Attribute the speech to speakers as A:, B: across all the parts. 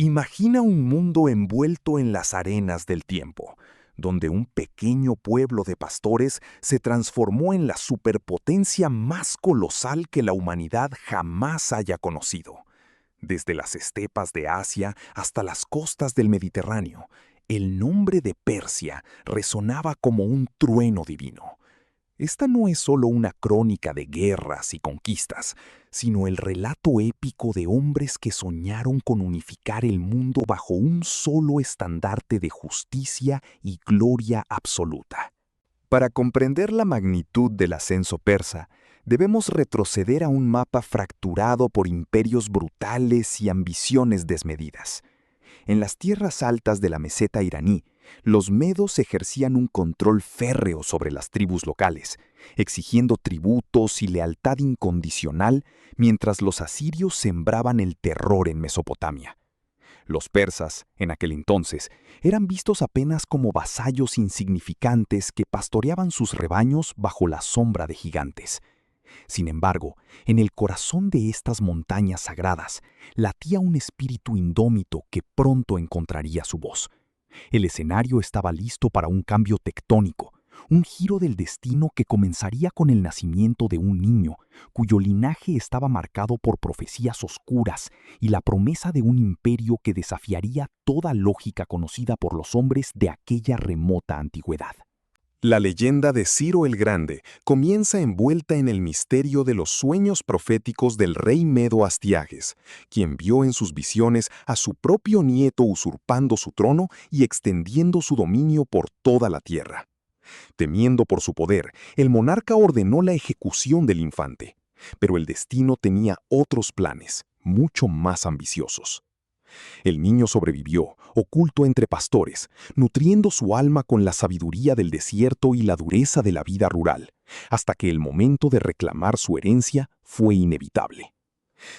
A: Imagina un mundo envuelto en las arenas del tiempo, donde un pequeño pueblo de pastores se transformó en la superpotencia más colosal que la humanidad jamás haya conocido. Desde las estepas de Asia hasta las costas del Mediterráneo, el nombre de Persia resonaba como un trueno divino. Esta no es solo una crónica de guerras y conquistas, sino el relato épico de hombres que soñaron con unificar el mundo bajo un solo estandarte de justicia y gloria absoluta. Para comprender la magnitud del ascenso persa, debemos retroceder a un mapa fracturado por imperios brutales y ambiciones desmedidas. En las tierras altas de la meseta iraní, los medos ejercían un control férreo sobre las tribus locales, exigiendo tributos y lealtad incondicional, mientras los asirios sembraban el terror en Mesopotamia. Los persas, en aquel entonces, eran vistos apenas como vasallos insignificantes que pastoreaban sus rebaños bajo la sombra de gigantes. Sin embargo, en el corazón de estas montañas sagradas latía un espíritu indómito que pronto encontraría su voz. El escenario estaba listo para un cambio tectónico, un giro del destino que comenzaría con el nacimiento de un niño, cuyo linaje estaba marcado por profecías oscuras y la promesa de un imperio que desafiaría toda lógica conocida por los hombres de aquella remota antigüedad. La leyenda de Ciro el Grande comienza envuelta en el misterio de los sueños proféticos del rey Medo Astiages, quien vio en sus visiones a su propio nieto usurpando su trono y extendiendo su dominio por toda la tierra. Temiendo por su poder, el monarca ordenó la ejecución del infante, pero el destino tenía otros planes, mucho más ambiciosos. El niño sobrevivió, oculto entre pastores, nutriendo su alma con la sabiduría del desierto y la dureza de la vida rural, hasta que el momento de reclamar su herencia fue inevitable.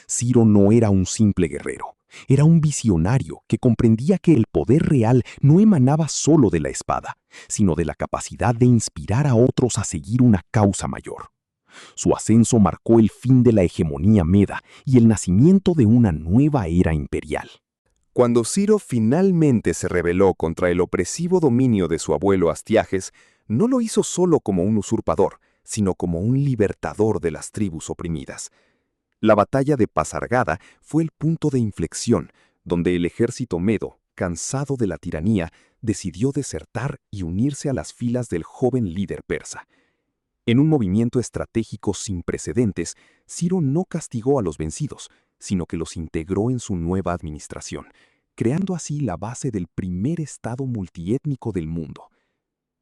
A: Ciro no era un simple guerrero, era un visionario que comprendía que el poder real no emanaba solo de la espada, sino de la capacidad de inspirar a otros a seguir una causa mayor. Su ascenso marcó el fin de la hegemonía meda y el nacimiento de una nueva era imperial. Cuando Ciro finalmente se rebeló contra el opresivo dominio de su abuelo Astiages, no lo hizo solo como un usurpador, sino como un libertador de las tribus oprimidas. La batalla de Pasargada fue el punto de inflexión, donde el ejército medo, cansado de la tiranía, decidió desertar y unirse a las filas del joven líder persa. En un movimiento estratégico sin precedentes, Ciro no castigó a los vencidos, sino que los integró en su nueva administración, creando así la base del primer estado multiétnico del mundo.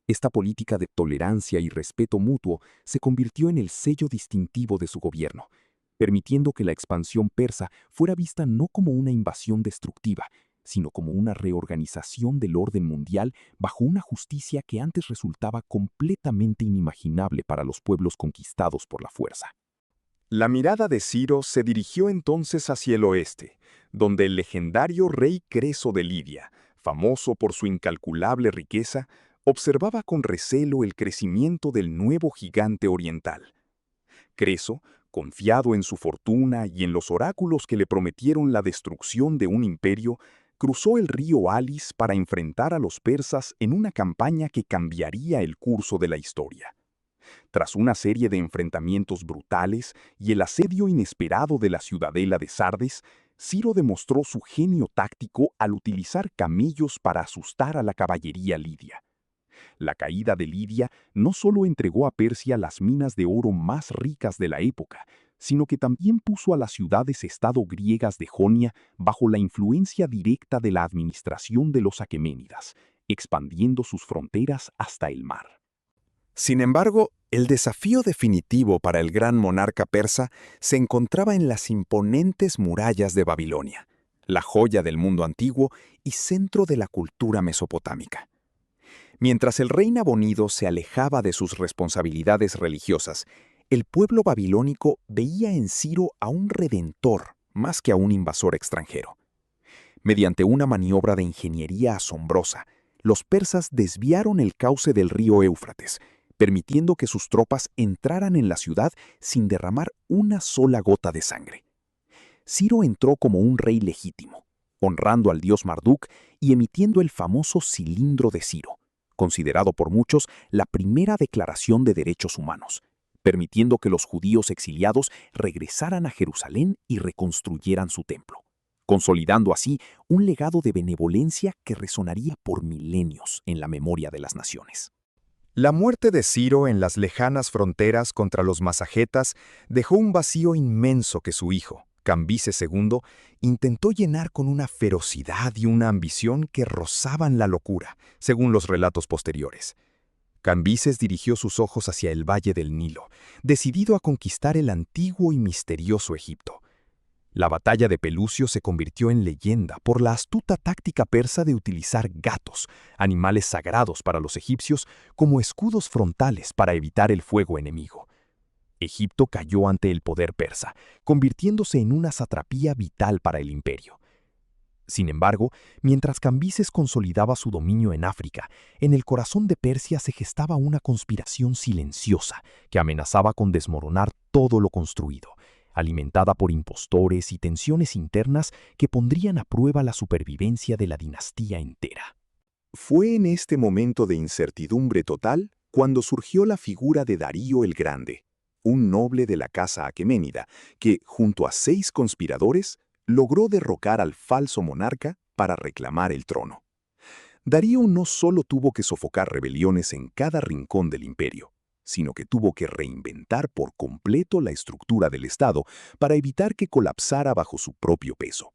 A: Esta política de tolerancia y respeto mutuo se convirtió en el sello distintivo de su gobierno, permitiendo que la expansión persa fuera vista no como una invasión destructiva, sino como una reorganización del orden mundial bajo una justicia que antes resultaba completamente inimaginable para los pueblos conquistados por la fuerza. La mirada de Ciro se dirigió entonces hacia el oeste, donde el legendario rey Creso de Lidia, famoso por su incalculable riqueza, observaba con recelo el crecimiento del nuevo gigante oriental. Creso, confiado en su fortuna y en los oráculos que le prometieron la destrucción de un imperio, cruzó el río Alis para enfrentar a los persas en una campaña que cambiaría el curso de la historia. Tras una serie de enfrentamientos brutales y el asedio inesperado de la ciudadela de Sardes, Ciro demostró su genio táctico al utilizar camellos para asustar a la caballería lidia. La caída de Lidia no solo entregó a Persia las minas de oro más ricas de la época, sino que también puso a las ciudades-estado griegas de Jonia bajo la influencia directa de la administración de los aqueménidas, expandiendo sus fronteras hasta el mar. Sin embargo, el desafío definitivo para el gran monarca persa se encontraba en las imponentes murallas de Babilonia, la joya del mundo antiguo y centro de la cultura mesopotámica. Mientras el rey Nabonido se alejaba de sus responsabilidades religiosas, el pueblo babilónico veía en Ciro a un redentor más que a un invasor extranjero. Mediante una maniobra de ingeniería asombrosa, los persas desviaron el cauce del río Éufrates, permitiendo que sus tropas entraran en la ciudad sin derramar una sola gota de sangre. Ciro entró como un rey legítimo, honrando al dios Marduk y emitiendo el famoso Cilindro de Ciro, considerado por muchos la primera declaración de derechos humanos, permitiendo que los judíos exiliados regresaran a Jerusalén y reconstruyeran su templo, consolidando así un legado de benevolencia que resonaría por milenios en la memoria de las naciones.
B: La muerte de Ciro en las lejanas fronteras contra los masagetas dejó un vacío inmenso que su hijo, Cambises II, intentó llenar con una ferocidad y una ambición que rozaban la locura, según los relatos posteriores. Cambises dirigió sus ojos hacia el valle del Nilo, decidido a conquistar el antiguo y misterioso Egipto. La batalla de Pelucio se convirtió en leyenda por la astuta táctica persa de utilizar gatos, animales sagrados para los egipcios, como escudos frontales para evitar el fuego enemigo. Egipto cayó ante el poder persa, convirtiéndose en una satrapía vital para el imperio. Sin embargo, mientras Cambises consolidaba su dominio en África, en el corazón de Persia se gestaba una conspiración silenciosa que amenazaba con desmoronar todo lo construido, alimentada por impostores y tensiones internas que pondrían a prueba la supervivencia de la dinastía entera.
A: Fue en este momento de incertidumbre total cuando surgió la figura de Darío el Grande, un noble de la casa aqueménida que, junto a 6 conspiradores, logró derrocar al falso monarca para reclamar el trono. Darío no solo tuvo que sofocar rebeliones en cada rincón del imperio, sino que tuvo que reinventar por completo la estructura del Estado para evitar que colapsara bajo su propio peso.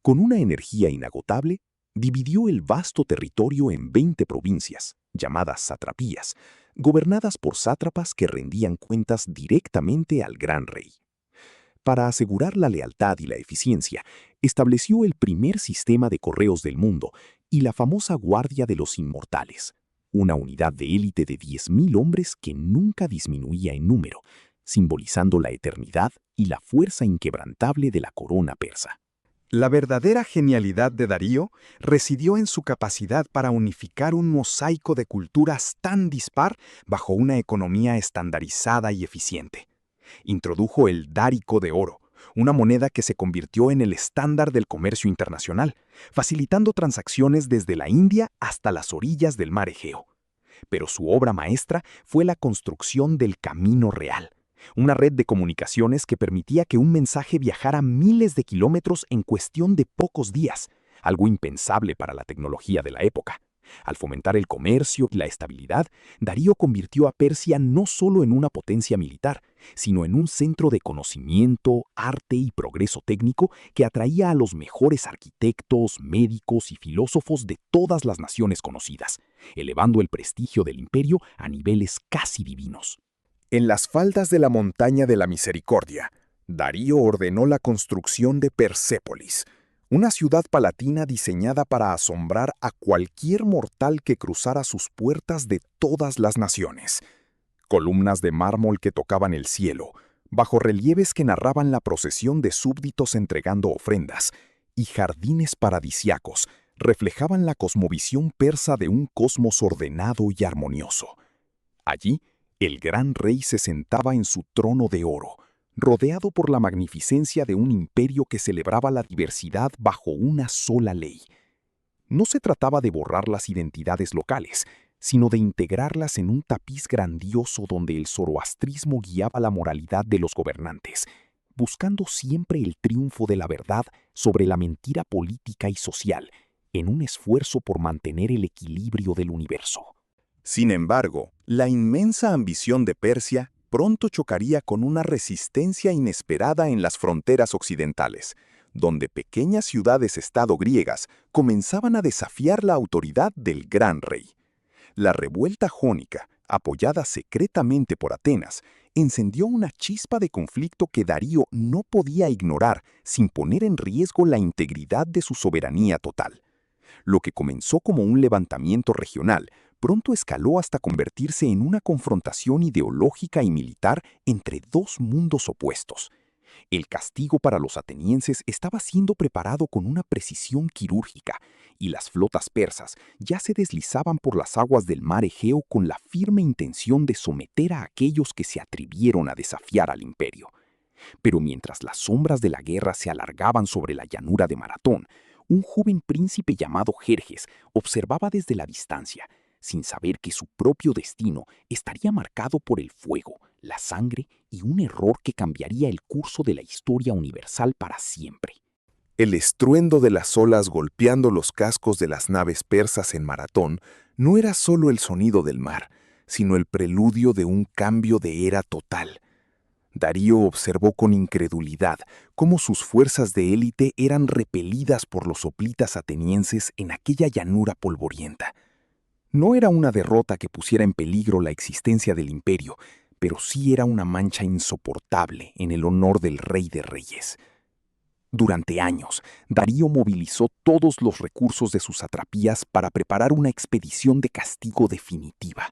A: Con una energía inagotable, dividió el vasto territorio en 20 provincias, llamadas satrapías, gobernadas por sátrapas que rendían cuentas directamente al gran rey. Para asegurar la lealtad y la eficiencia, estableció el primer sistema de correos del mundo y la famosa Guardia de los Inmortales, una unidad de élite de 10.000 hombres que nunca disminuía en número, simbolizando la eternidad y la fuerza inquebrantable de la corona persa.
B: La verdadera genialidad de Darío residió en su capacidad para unificar un mosaico de culturas tan dispar bajo una economía estandarizada y eficiente. Introdujo el dárico de oro, una moneda que se convirtió en el estándar del comercio internacional, facilitando transacciones desde la India hasta las orillas del mar Egeo. Pero su obra maestra fue la construcción del Camino Real, una red de comunicaciones que permitía que un mensaje viajara miles de kilómetros en cuestión de pocos días, algo impensable para la tecnología de la época. Al fomentar el comercio y la estabilidad, Darío convirtió a Persia no solo en una potencia militar, sino en un centro de conocimiento, arte y progreso técnico que atraía a los mejores arquitectos, médicos y filósofos de todas las naciones conocidas, elevando el prestigio del imperio a niveles casi divinos.
A: En las faldas de la montaña de la Misericordia, Darío ordenó la construcción de Persépolis, una ciudad palatina diseñada para asombrar a cualquier mortal que cruzara sus puertas de todas las naciones. Columnas de mármol que tocaban el cielo, bajorrelieves que narraban la procesión de súbditos entregando ofrendas, y jardines paradisiacos reflejaban la cosmovisión persa de un cosmos ordenado y armonioso. Allí, el gran rey se sentaba en su trono de oro, rodeado por la magnificencia de un imperio que celebraba la diversidad bajo una sola ley. No se trataba de borrar las identidades locales, sino de integrarlas en un tapiz grandioso donde el zoroastrismo guiaba la moralidad de los gobernantes, buscando siempre el triunfo de la verdad sobre la mentira política y social, en un esfuerzo por mantener el equilibrio del universo. Sin embargo, la inmensa ambición de Persia pronto chocaría con una resistencia inesperada en las fronteras occidentales, donde pequeñas ciudades-estado griegas comenzaban a desafiar la autoridad del gran rey. La revuelta jónica, apoyada secretamente por Atenas, encendió una chispa de conflicto que Darío no podía ignorar sin poner en riesgo la integridad de su soberanía total. Lo que comenzó como un levantamiento regional, pronto escaló hasta convertirse en una confrontación ideológica y militar entre 2 mundos opuestos. El castigo para los atenienses estaba siendo preparado con una precisión quirúrgica, y las flotas persas ya se deslizaban por las aguas del mar Egeo con la firme intención de someter a aquellos que se atrevieron a desafiar al imperio. Pero mientras las sombras de la guerra se alargaban sobre la llanura de Maratón, Un joven príncipe llamado Jerjes observaba desde la distancia, sin saber que su propio destino estaría marcado por el fuego, la sangre y un error que cambiaría el curso de la historia universal para siempre.
B: El estruendo de las olas golpeando los cascos de las naves persas en maratón no era solo el sonido del mar, sino el preludio de un cambio de era total. Darío observó con incredulidad cómo sus fuerzas de élite eran repelidas por los hoplitas atenienses en aquella llanura polvorienta. No era una derrota que pusiera en peligro la existencia del imperio, pero sí era una mancha insoportable en el honor del rey de reyes. Durante años, Darío movilizó todos los recursos de sus satrapías para preparar una expedición de castigo definitiva.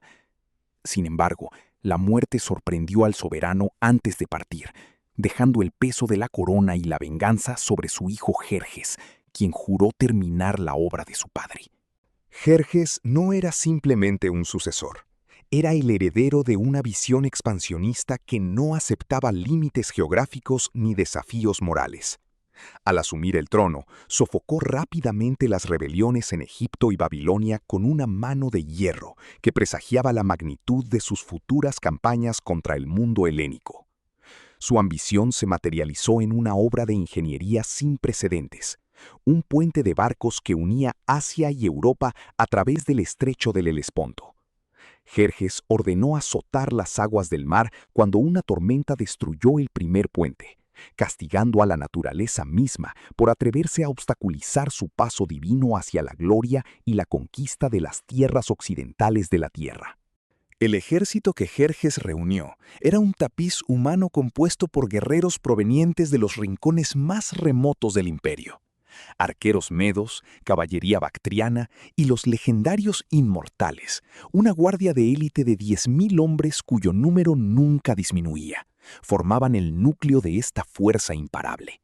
B: Sin embargo, la muerte sorprendió al soberano antes de partir, dejando el peso de la corona y la venganza sobre su hijo Jerjes, quien juró terminar la obra de su padre. Jerjes no era simplemente un sucesor. Era el heredero de una visión expansionista que no aceptaba límites geográficos ni desafíos morales. Al asumir el trono, sofocó rápidamente las rebeliones en Egipto y Babilonia con una mano de hierro que presagiaba la magnitud de sus futuras campañas contra el mundo helénico. Su ambición se materializó en una obra de ingeniería sin precedentes, un puente de barcos que unía Asia y Europa a través del estrecho del Helesponto. Jerjes ordenó azotar las aguas del mar cuando una tormenta destruyó el primer puente, castigando a la naturaleza misma por atreverse a obstaculizar su paso divino hacia la gloria y la conquista de las tierras occidentales de la tierra. El ejército que Jerjes reunió era un tapiz humano compuesto por guerreros provenientes de los rincones más remotos del imperio. Arqueros medos, caballería bactriana y los legendarios inmortales, una guardia de élite de 10.000 hombres cuyo número nunca disminuía, formaban el núcleo de esta fuerza imparable.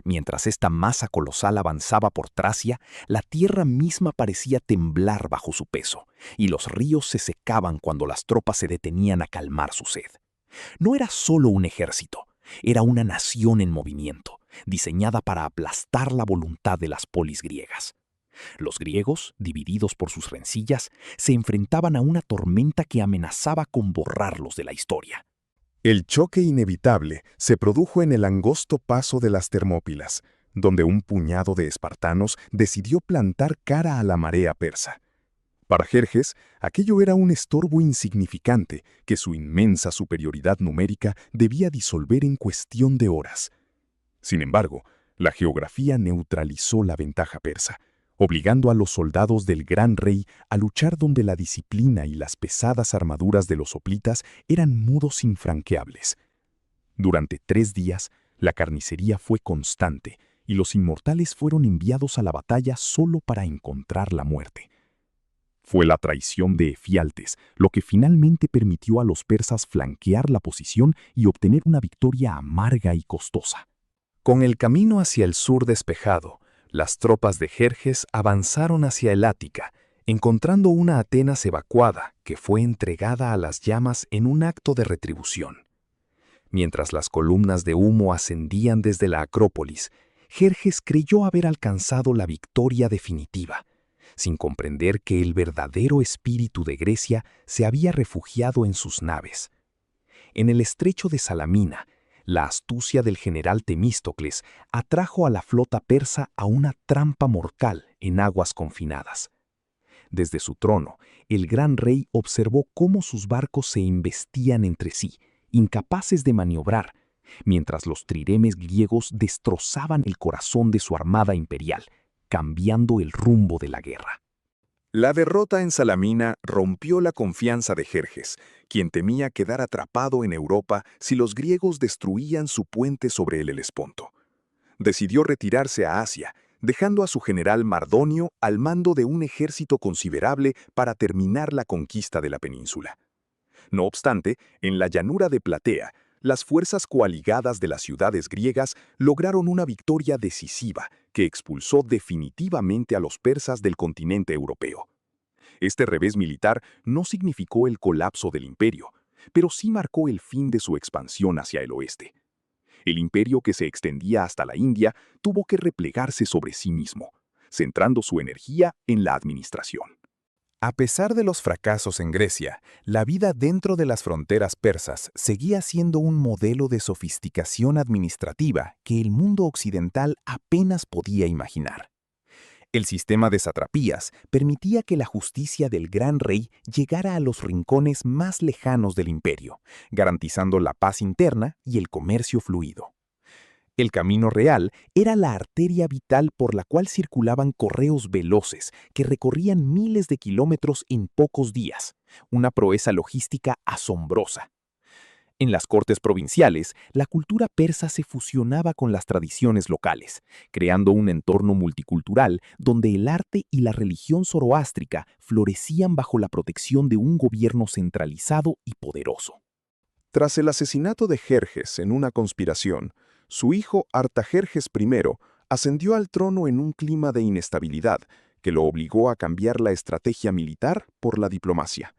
B: Mientras esta masa colosal avanzaba por Tracia, la tierra misma parecía temblar bajo su peso, y los ríos se secaban cuando las tropas se detenían a calmar su sed. No era solo un ejército, era una nación en movimiento, diseñada para aplastar la voluntad de las polis griegas. Los griegos, divididos por sus rencillas, se enfrentaban a una tormenta que amenazaba con borrarlos de la historia. El choque inevitable se produjo en el angosto paso de las Termópilas, donde un puñado de espartanos decidió plantar cara a la marea persa. Para Jerjes, aquello era un estorbo insignificante que su inmensa superioridad numérica debía disolver en cuestión de horas. Sin embargo, la geografía neutralizó la ventaja persa, obligando a los soldados del gran rey a luchar donde la disciplina y las pesadas armaduras de los hoplitas eran muros infranqueables. Durante 3 días, la carnicería fue constante y los inmortales fueron enviados a la batalla solo para encontrar la muerte. Fue la traición de Efialtes lo que finalmente permitió a los persas flanquear la posición y obtener una victoria amarga y costosa. Con el camino hacia el sur despejado, las tropas de Jerjes avanzaron hacia el Ática, encontrando una Atenas evacuada que fue entregada a las llamas en un acto de retribución. Mientras las columnas de humo ascendían desde la Acrópolis, Jerjes creyó haber alcanzado la victoria definitiva, sin comprender que el verdadero espíritu de Grecia se había refugiado en sus naves. En el estrecho de Salamina, la astucia del general Temístocles atrajo a la flota persa a una trampa mortal en aguas confinadas. Desde su trono, el gran rey observó cómo sus barcos se embestían entre sí, incapaces de maniobrar, mientras los triremes griegos destrozaban el corazón de su armada imperial, cambiando el rumbo de la guerra. La derrota en Salamina rompió la confianza de Jerjes, quien temía quedar atrapado en Europa si los griegos destruían su puente sobre el Helesponto. Decidió retirarse a Asia, dejando a su general Mardonio al mando de un ejército considerable para terminar la conquista de la península. No obstante, en la llanura de Platea, las fuerzas coaligadas de las ciudades griegas lograron una victoria decisiva que expulsó definitivamente a los persas del continente europeo. Este revés militar no significó el colapso del imperio, pero sí marcó el fin de su expansión hacia el oeste. El imperio que se extendía hasta la India tuvo que replegarse sobre sí mismo,
A: centrando su energía en la administración.
B: A pesar de los fracasos en Grecia, la vida dentro de las fronteras persas seguía siendo un modelo de sofisticación administrativa que el mundo occidental apenas podía imaginar. El sistema de satrapías permitía que la justicia del gran rey llegara a los rincones más lejanos del imperio, garantizando la paz interna y el comercio fluido. El camino real era la arteria vital por la cual circulaban correos veloces que recorrían miles de kilómetros en pocos días, una proeza logística asombrosa. En las cortes provinciales, la cultura persa se fusionaba con las tradiciones locales, creando un entorno multicultural donde el arte y la religión zoroástrica florecían bajo la protección de un gobierno centralizado y poderoso.
A: Tras el asesinato de Jerjes en una conspiración, su hijo Artajerjes I ascendió al trono en un clima de inestabilidad que lo obligó a cambiar la estrategia militar por la diplomacia.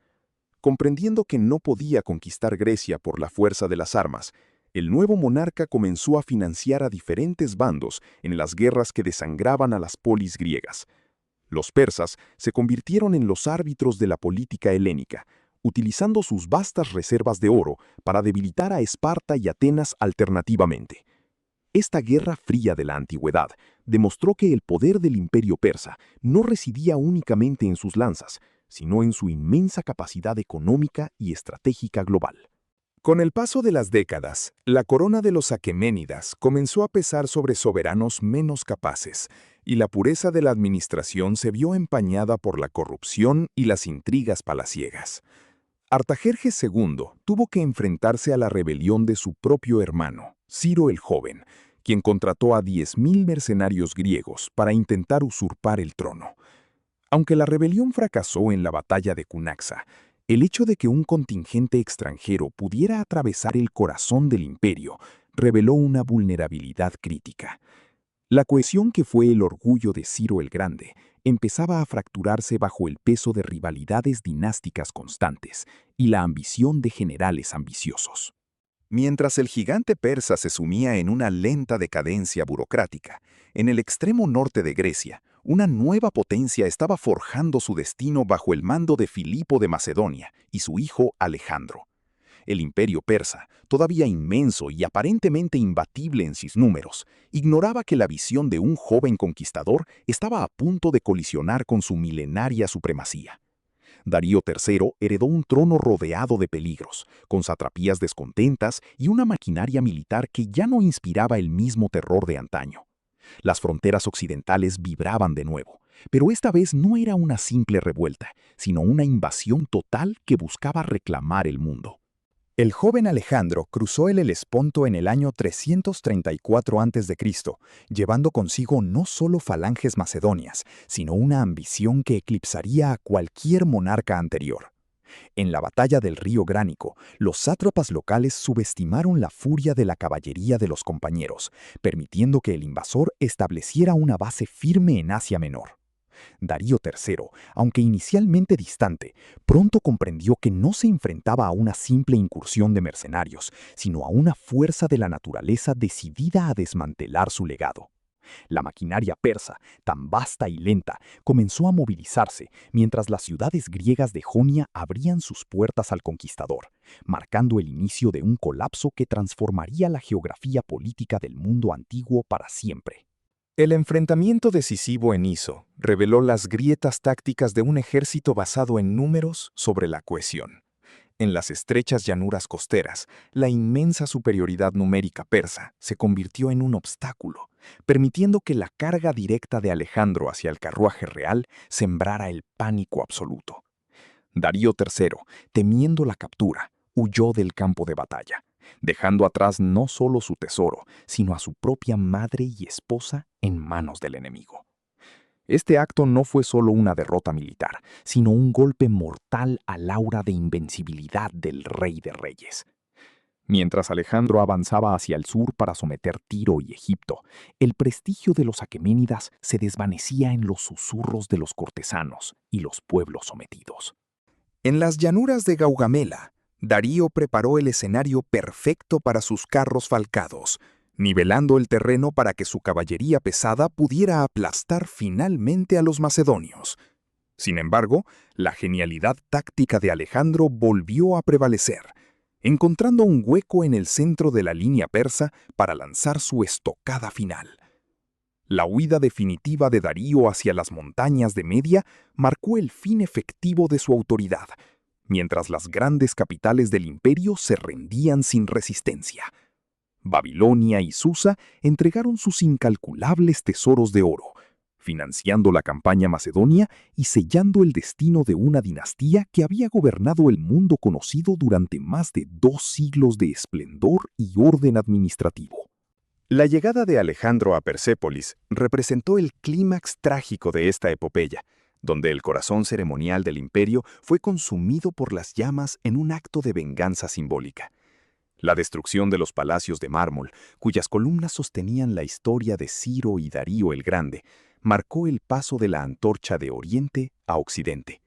A: Comprendiendo que no podía conquistar Grecia por la fuerza de las armas, el nuevo monarca comenzó a financiar a diferentes bandos en las guerras que desangraban a las polis griegas. Los persas se convirtieron en los árbitros de la política helénica, utilizando sus vastas reservas de oro para debilitar a Esparta y Atenas alternativamente. Esta guerra fría de la antigüedad demostró que el poder del imperio persa no residía únicamente en sus lanzas, sino en su inmensa capacidad económica y estratégica global.
B: Con el paso de las décadas, la corona de los aqueménidas comenzó a pesar sobre soberanos menos capaces, y la pureza de la administración se vio empañada por la corrupción y las intrigas palaciegas. Artajerjes II tuvo que enfrentarse a la rebelión de su propio hermano, Ciro el Joven, quien contrató a 10.000 mercenarios griegos para intentar usurpar el trono. Aunque la rebelión fracasó en la batalla de Cunaxa, el hecho de que un contingente extranjero pudiera atravesar el corazón del imperio reveló una vulnerabilidad crítica. La cohesión que fue el orgullo de Ciro el Grande empezaba a fracturarse bajo el peso de rivalidades dinásticas constantes y la ambición de generales ambiciosos. Mientras el gigante persa se sumía en una lenta decadencia burocrática, en el extremo norte de Grecia, una nueva potencia estaba forjando su destino bajo el mando de Filipo de Macedonia y su hijo Alejandro. El imperio persa, todavía inmenso y aparentemente imbatible en sus números, ignoraba que la visión de un joven conquistador estaba a punto de colisionar con su milenaria supremacía. Darío III heredó un trono rodeado de peligros, con satrapías descontentas y una maquinaria militar que ya no inspiraba el mismo terror de antaño. Las fronteras occidentales vibraban de nuevo, pero esta vez no era una simple revuelta, sino una invasión total que buscaba reclamar el mundo. El joven Alejandro cruzó el Helesponto en el año 334 a.C., llevando consigo no solo falanges macedonias, sino una ambición que eclipsaría a cualquier monarca anterior. En la batalla del río Gránico, los sátrapas locales subestimaron la furia de la caballería de los compañeros, permitiendo que el invasor estableciera una base firme en Asia Menor. Darío III, aunque inicialmente distante, pronto comprendió que no se enfrentaba a una simple incursión de mercenarios, sino a una fuerza de la naturaleza decidida a desmantelar su legado. La maquinaria persa, tan vasta y lenta, comenzó a movilizarse mientras las ciudades griegas de Jonia abrían sus puertas al conquistador, marcando el inicio de un colapso que transformaría la geografía política del mundo antiguo para siempre. El enfrentamiento decisivo en Iso reveló las grietas tácticas de un ejército basado en números sobre la cohesión. En las estrechas llanuras costeras, la inmensa superioridad numérica persa se convirtió en un obstáculo, permitiendo que la carga directa de Alejandro hacia el carruaje real sembrara el pánico absoluto. Darío III, temiendo la captura, huyó del campo de batalla, dejando atrás no solo su tesoro, sino a su propia madre y esposa en manos del enemigo. Este acto no fue solo una derrota militar, sino un golpe mortal al aura de invencibilidad del Rey de Reyes. Mientras Alejandro avanzaba hacia el sur para someter Tiro y Egipto, el prestigio de los aqueménidas se desvanecía en los susurros de los cortesanos y los pueblos sometidos. En las llanuras de Gaugamela, Darío preparó el escenario perfecto para sus carros falcados.
A: nivelando el terreno para que su caballería pesada pudiera aplastar finalmente a los macedonios. Sin embargo, la genialidad táctica de Alejandro volvió a prevalecer, encontrando un hueco en el centro de la línea persa para lanzar su estocada final. La huida definitiva de Darío hacia las montañas de Media marcó el fin efectivo de su autoridad, mientras las grandes capitales del imperio se rendían sin resistencia. Babilonia y Susa entregaron sus incalculables tesoros de oro, financiando la campaña macedonia y sellando el destino de una dinastía que había gobernado el mundo conocido durante más de 2 siglos de esplendor y orden administrativo.
B: La llegada de Alejandro a Persépolis representó el clímax trágico de esta epopeya, donde el corazón ceremonial del imperio fue consumido por las llamas en un acto de venganza simbólica. La destrucción de los palacios de mármol, cuyas columnas sostenían la historia de Ciro y Darío el Grande, marcó el paso de la antorcha de Oriente a Occidente.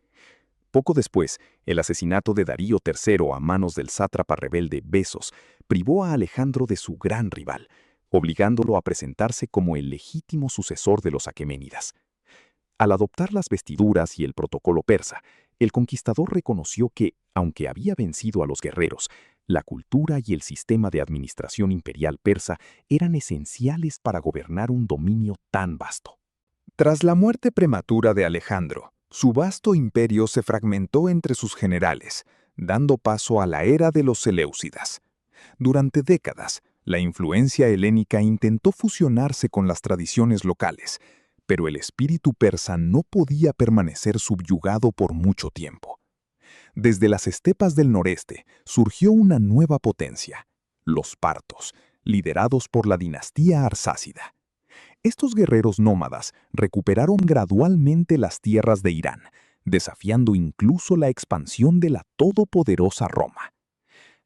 B: Poco después, el asesinato de Darío III a manos del sátrapa rebelde Besos privó a Alejandro de su gran rival, obligándolo a presentarse como el legítimo sucesor de los aqueménidas. Al adoptar las vestiduras y el protocolo persa, el conquistador reconoció que, aunque había vencido a los guerreros, la cultura y el sistema de administración imperial persa eran esenciales para gobernar un dominio tan vasto. Tras la muerte prematura de Alejandro, su vasto imperio se fragmentó entre sus generales, dando paso a la era de los Seleucidas. Durante décadas, la influencia helénica intentó fusionarse con las tradiciones locales, pero el espíritu persa no podía permanecer subyugado por mucho tiempo. Desde las estepas del noreste surgió una nueva potencia, los partos, liderados por la dinastía arsácida. Estos guerreros nómadas recuperaron gradualmente las tierras de Irán, desafiando incluso la expansión de la todopoderosa Roma.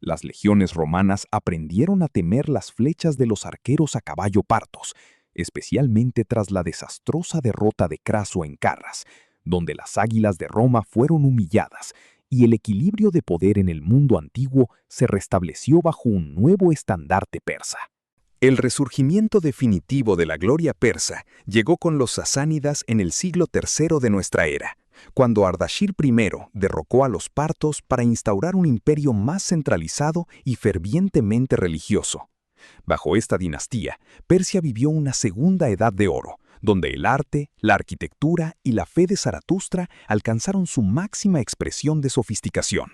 B: Las legiones romanas aprendieron a temer las flechas de los arqueros a caballo partos, especialmente tras la desastrosa derrota de Craso en Carras, donde las águilas de Roma fueron humilladas y el equilibrio de poder en el mundo antiguo se restableció bajo un nuevo estandarte persa. El resurgimiento definitivo de la gloria persa llegó con los sasánidas en el siglo III de nuestra era, cuando Ardashir I derrocó a los partos para instaurar un imperio más centralizado y fervientemente religioso. Bajo esta dinastía, Persia vivió una segunda edad de oro, donde el arte, la arquitectura y la fe de Zaratustra alcanzaron su máxima expresión de sofisticación.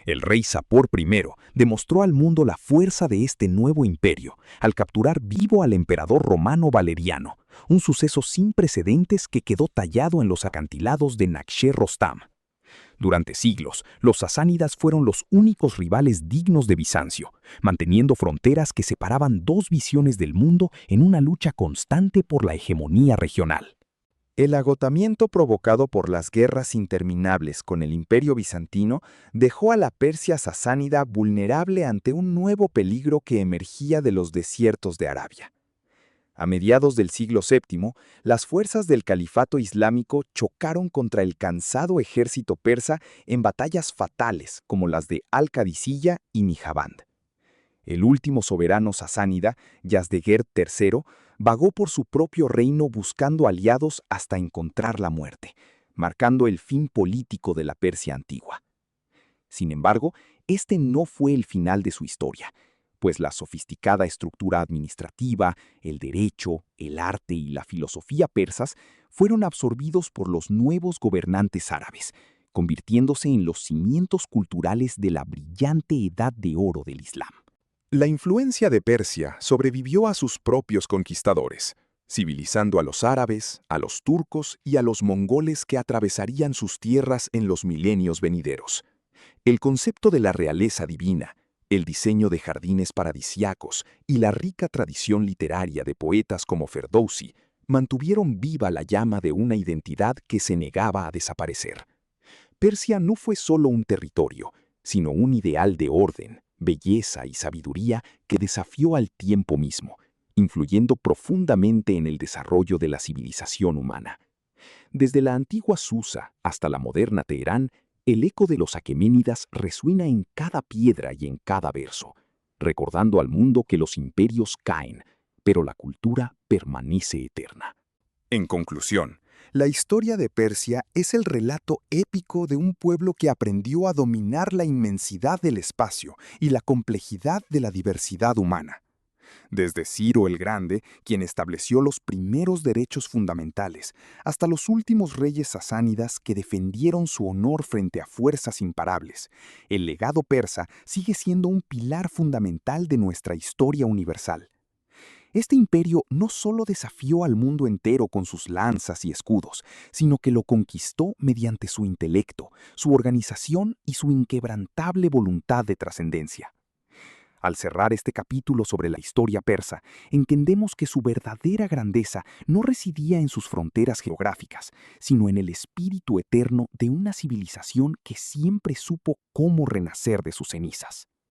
B: El rey Sapor I demostró al mundo la fuerza de este nuevo imperio al capturar vivo al emperador romano Valeriano, un suceso sin precedentes que quedó tallado en los acantilados de Nakhché-Rostam. Durante siglos, los sasánidas fueron los únicos rivales dignos de Bizancio, manteniendo fronteras que separaban 2 visiones del mundo en una lucha constante por la hegemonía regional. El agotamiento provocado por las guerras interminables con el Imperio bizantino dejó a la Persia sasánida vulnerable ante un nuevo peligro que emergía de los desiertos de Arabia. A mediados del siglo VII, las fuerzas del califato islámico chocaron contra el cansado ejército persa en batallas fatales como las de Al-Qadisiyya y Nijaband. El último soberano sasánida, Yazdegerd III, vagó por su propio reino buscando aliados hasta encontrar la muerte, marcando el fin político de la Persia antigua. Sin embargo, este no fue el final de su historia, pues la sofisticada estructura administrativa, el derecho, el arte y la filosofía persas fueron absorbidos por los nuevos gobernantes árabes, convirtiéndose en los cimientos culturales de la brillante edad de oro del Islam. La influencia de Persia sobrevivió a sus propios conquistadores, civilizando a los árabes, a los turcos y a los mongoles que atravesarían sus tierras en los milenios venideros. El concepto de la realeza divina, el diseño de jardines paradisíacos y la rica tradición literaria de poetas como Ferdowsi mantuvieron viva la llama de una identidad que se negaba a desaparecer. Persia no fue solo un territorio, sino un ideal de orden, belleza y sabiduría que desafió al tiempo mismo, influyendo profundamente en el desarrollo de la civilización humana. Desde la antigua Susa hasta la moderna Teherán, el eco de los aqueménidas resuena en cada piedra y en cada verso.
A: recordando al mundo que los imperios caen, pero la cultura permanece eterna.
B: En conclusión, la historia de Persia es el relato épico de un pueblo que aprendió a dominar la inmensidad del espacio y la complejidad de la diversidad humana. Desde Ciro el Grande, quien estableció los primeros derechos fundamentales, hasta los últimos reyes sasánidas que defendieron su honor frente a fuerzas imparables, el legado persa sigue siendo un pilar fundamental de nuestra historia universal. Este imperio no solo desafió al mundo entero con sus lanzas y escudos, sino que lo conquistó mediante su intelecto, su organización y su inquebrantable voluntad de trascendencia. Al cerrar este capítulo sobre la historia persa, entendemos que su verdadera grandeza no residía en sus fronteras geográficas, sino en el espíritu eterno de una civilización que siempre supo cómo renacer de sus cenizas.